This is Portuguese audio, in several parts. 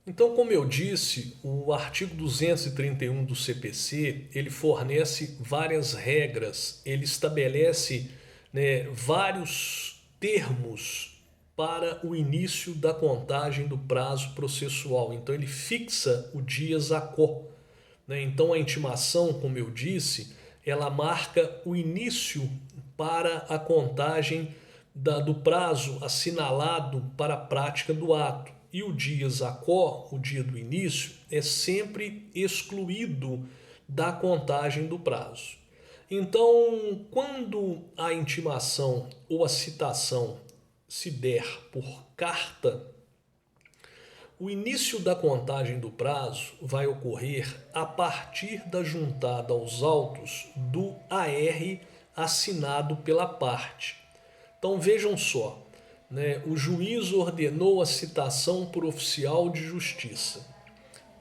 Então, como eu disse, o artigo 231 do CPC, ele fornece várias regras, ele estabelece, vários termos para o início da contagem do prazo processual. Então, ele fixa o dias a quo. Então, a intimação, como eu disse, ela marca o início para a contagem do prazo assinalado para a prática do ato. E o dias a quo, o dia do início, é sempre excluído da contagem do prazo. Então, quando a intimação ou a citação se der por carta, o início da contagem do prazo vai ocorrer a partir da juntada aos autos do AR assinado pela parte. Então vejam só, o juiz ordenou a citação por oficial de justiça,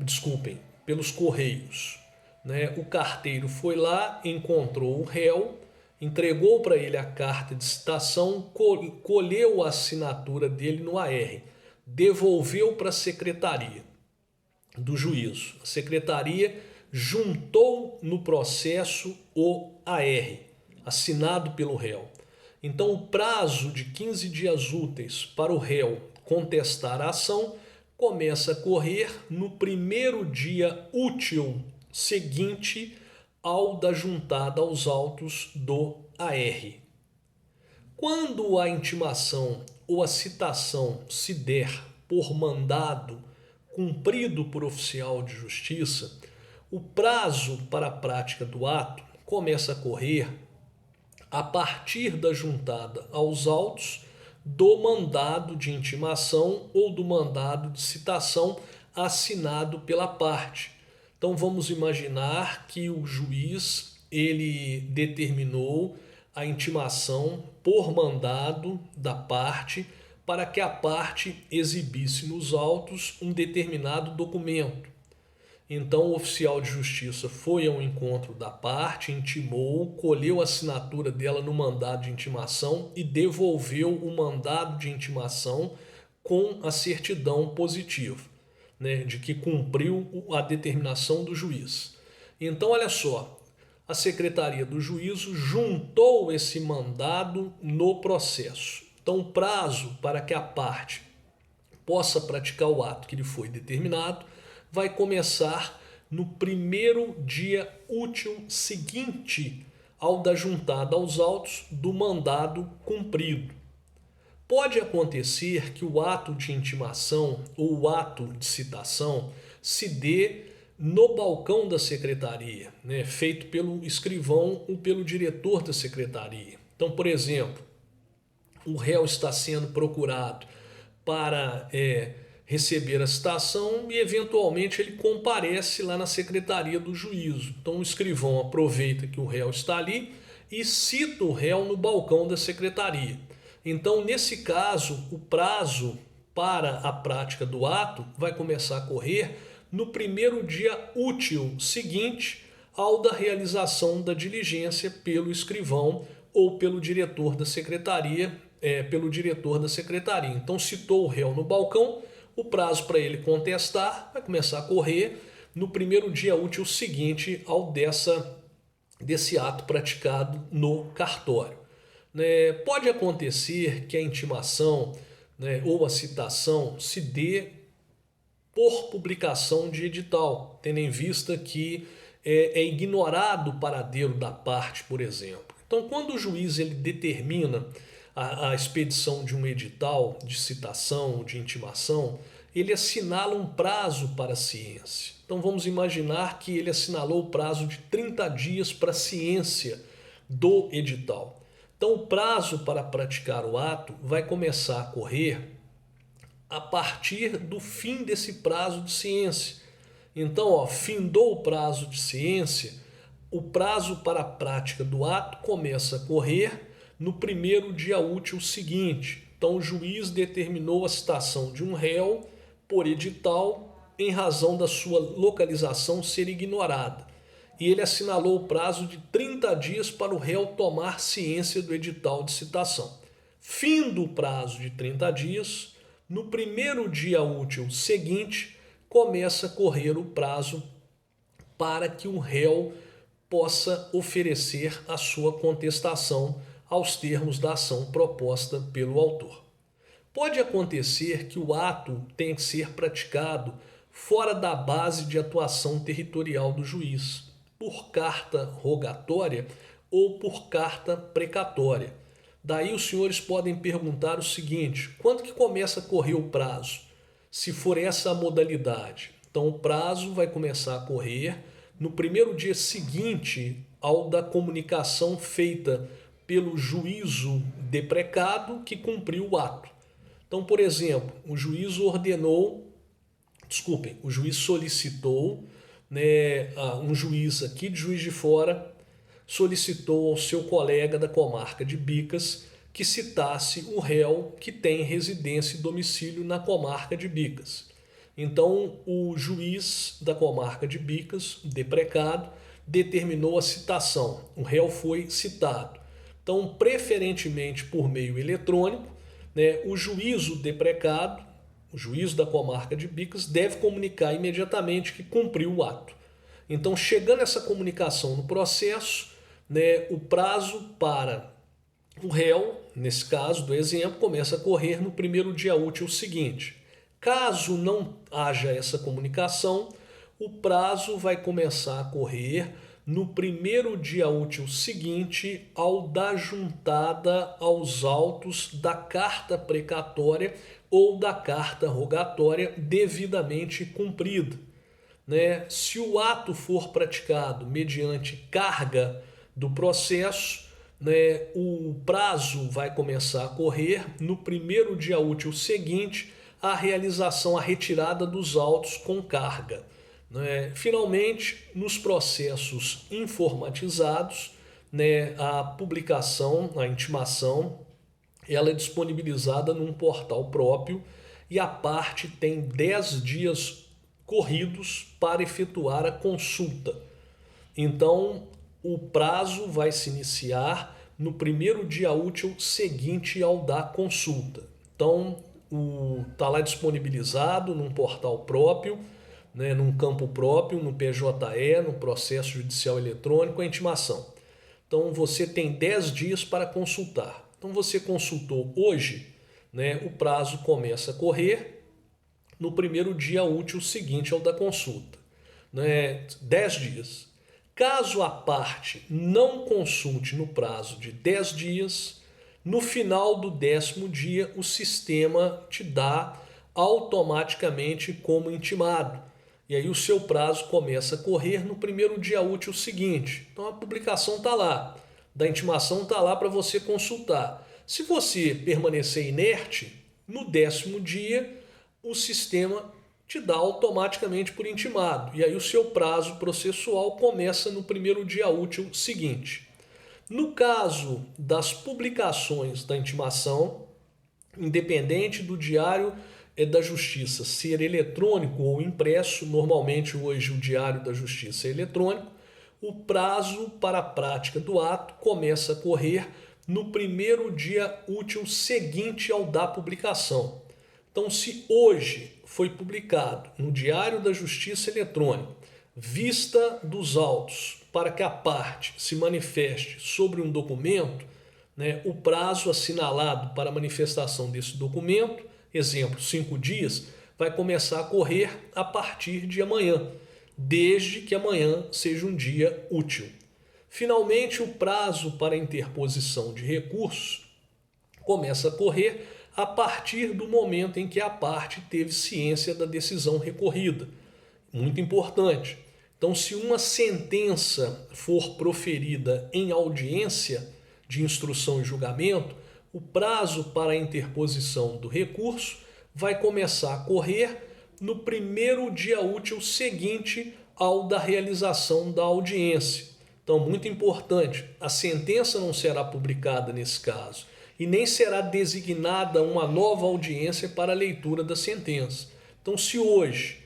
desculpem, pelos correios. O carteiro foi lá, encontrou o réu, entregou para ele a carta de citação, colheu a assinatura dele no AR, devolveu para a secretaria do juízo. A secretaria juntou no processo o AR, assinado pelo réu. Então, o prazo de 15 dias úteis para o réu contestar a ação começa a correr no primeiro dia útil seguinte ao da juntada aos autos do AR. Quando a intimação ou a citação se der por mandado cumprido por oficial de justiça, o prazo para a prática do ato começa a correr a partir da juntada aos autos do mandado de intimação ou do mandado de citação assinado pela parte. Então vamos imaginar que o juiz ele determinou a intimação por mandado da parte para que a parte exibisse nos autos um determinado documento. Então o oficial de justiça foi ao encontro da parte, intimou, colheu a assinatura dela no mandado de intimação e devolveu o mandado de intimação com a certidão positiva, de que cumpriu a determinação do juiz. Então olha só, a Secretaria do Juízo juntou esse mandado no processo. Então o prazo para que a parte possa praticar o ato que lhe foi determinado vai começar no primeiro dia útil seguinte ao da juntada aos autos do mandado cumprido. Pode acontecer que o ato de intimação ou o ato de citação se dê no balcão da secretaria, feito pelo escrivão ou pelo diretor da secretaria. Então, por exemplo, o réu está sendo procurado para receber a citação e eventualmente ele comparece lá na secretaria do juízo. Então o escrivão aproveita que o réu está ali e cita o réu no balcão da secretaria. Então nesse caso o prazo para a prática do ato vai começar a correr no primeiro dia útil seguinte ao da realização da diligência pelo escrivão ou pelo diretor da secretaria, Então citou o réu no balcão, o prazo para ele contestar vai começar a correr no primeiro dia útil seguinte ao desse ato praticado no cartório. Pode acontecer que a intimação ou a citação se dê por publicação de edital, tendo em vista que é ignorado o paradeiro da parte, por exemplo. Então, quando o juiz ele determina a expedição de um edital de citação, de intimação, ele assinala um prazo para a ciência. Então vamos imaginar que ele assinalou o prazo de 30 dias para a ciência do edital. Então o prazo para praticar o ato vai começar a correr a partir do fim desse prazo de ciência. Então, findou o prazo de ciência, o prazo para a prática do ato começa a correr no primeiro dia útil seguinte. Então o juiz determinou a citação de um réu por edital em razão da sua localização ser ignorada. E ele assinalou o prazo de 30 dias para o réu tomar ciência do edital de citação. Fim do prazo de 30 dias, no primeiro dia útil seguinte, começa a correr o prazo para que o réu possa oferecer a sua contestação aos termos da ação proposta pelo autor. Pode acontecer que o ato tenha que ser praticado fora da base de atuação territorial do juiz, por carta rogatória ou por carta precatória. Daí os senhores podem perguntar o seguinte: quando que começa a correr o prazo? Se for essa a modalidade, então o prazo vai começar a correr no primeiro dia seguinte ao da comunicação feita pelo juízo deprecado que cumpriu o ato. Então, por exemplo, o juiz solicitou, um juiz aqui de Juiz de Fora solicitou ao seu colega da comarca de Bicas que citasse o réu que tem residência e domicílio na comarca de Bicas. Então, o juiz da comarca de Bicas, deprecado, determinou a citação. O réu foi citado. Então, preferentemente por meio eletrônico, o juízo deprecado, o juiz da comarca de Bicas, deve comunicar imediatamente que cumpriu o ato. Então, chegando essa comunicação no processo, o prazo para o réu, nesse caso do exemplo, começa a correr no primeiro dia útil seguinte. Caso não haja essa comunicação, o prazo vai começar a correr no primeiro dia útil seguinte ao da juntada aos autos da carta precatória ou da carta rogatória devidamente cumprida. Se o ato for praticado mediante carga do processo, o prazo vai começar a correr no primeiro dia útil seguinte à realização, a retirada dos autos com carga. Finalmente, nos processos informatizados, a publicação, a intimação, ela é disponibilizada num portal próprio e a parte tem 10 dias corridos para efetuar a consulta. Então, o prazo vai se iniciar no primeiro dia útil seguinte ao da consulta. Então, está lá disponibilizado num portal próprio, num campo próprio, no PJE, no processo judicial eletrônico, a intimação. Então, você tem 10 dias para consultar. Então, você consultou hoje, o prazo começa a correr no primeiro dia útil seguinte ao da consulta. 10 dias. Caso a parte não consulte no prazo de 10 dias, no final do 10º dia, o sistema te dá automaticamente como intimado. E aí o seu prazo começa a correr no primeiro dia útil seguinte. Então a publicação está lá, da intimação está lá para você consultar. Se você permanecer inerte, no 10º dia o sistema te dá automaticamente por intimado. E aí o seu prazo processual começa no primeiro dia útil seguinte. No caso das publicações da intimação, independente do Diário da Justiça ser eletrônico ou impresso, normalmente hoje o Diário da Justiça é eletrônico, o prazo para a prática do ato começa a correr no primeiro dia útil seguinte ao da publicação. Então, se hoje foi publicado no Diário da Justiça eletrônico vista dos autos para que a parte se manifeste sobre um documento, o prazo assinalado para a manifestação desse documento, exemplo, 5 dias, vai começar a correr a partir de amanhã, desde que amanhã seja um dia útil. Finalmente, o prazo para interposição de recursos começa a correr a partir do momento em que a parte teve ciência da decisão recorrida. Muito importante. Então, se uma sentença for proferida em audiência de instrução e julgamento, o prazo para a interposição do recurso vai começar a correr no primeiro dia útil seguinte ao da realização da audiência. Então, muito importante, a sentença não será publicada nesse caso e nem será designada uma nova audiência para a leitura da sentença. Então, se hoje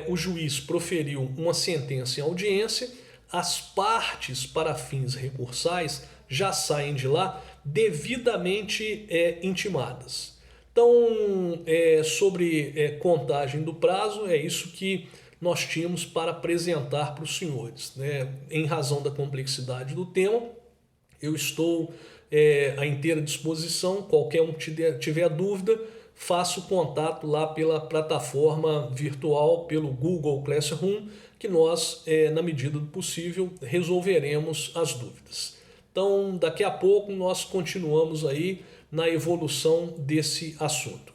o juiz proferiu uma sentença em audiência, as partes para fins recursais já saem de lá devidamente intimadas. Então, sobre contagem do prazo, é isso que nós tínhamos para apresentar para os senhores, né? Em razão da complexidade do tema, eu estou à inteira disposição. Qualquer um que tiver dúvida, faça o contato lá pela plataforma virtual, pelo Google Classroom, que nós, na medida do possível, resolveremos as dúvidas. Então, daqui a pouco nós continuamos aí na evolução desse assunto.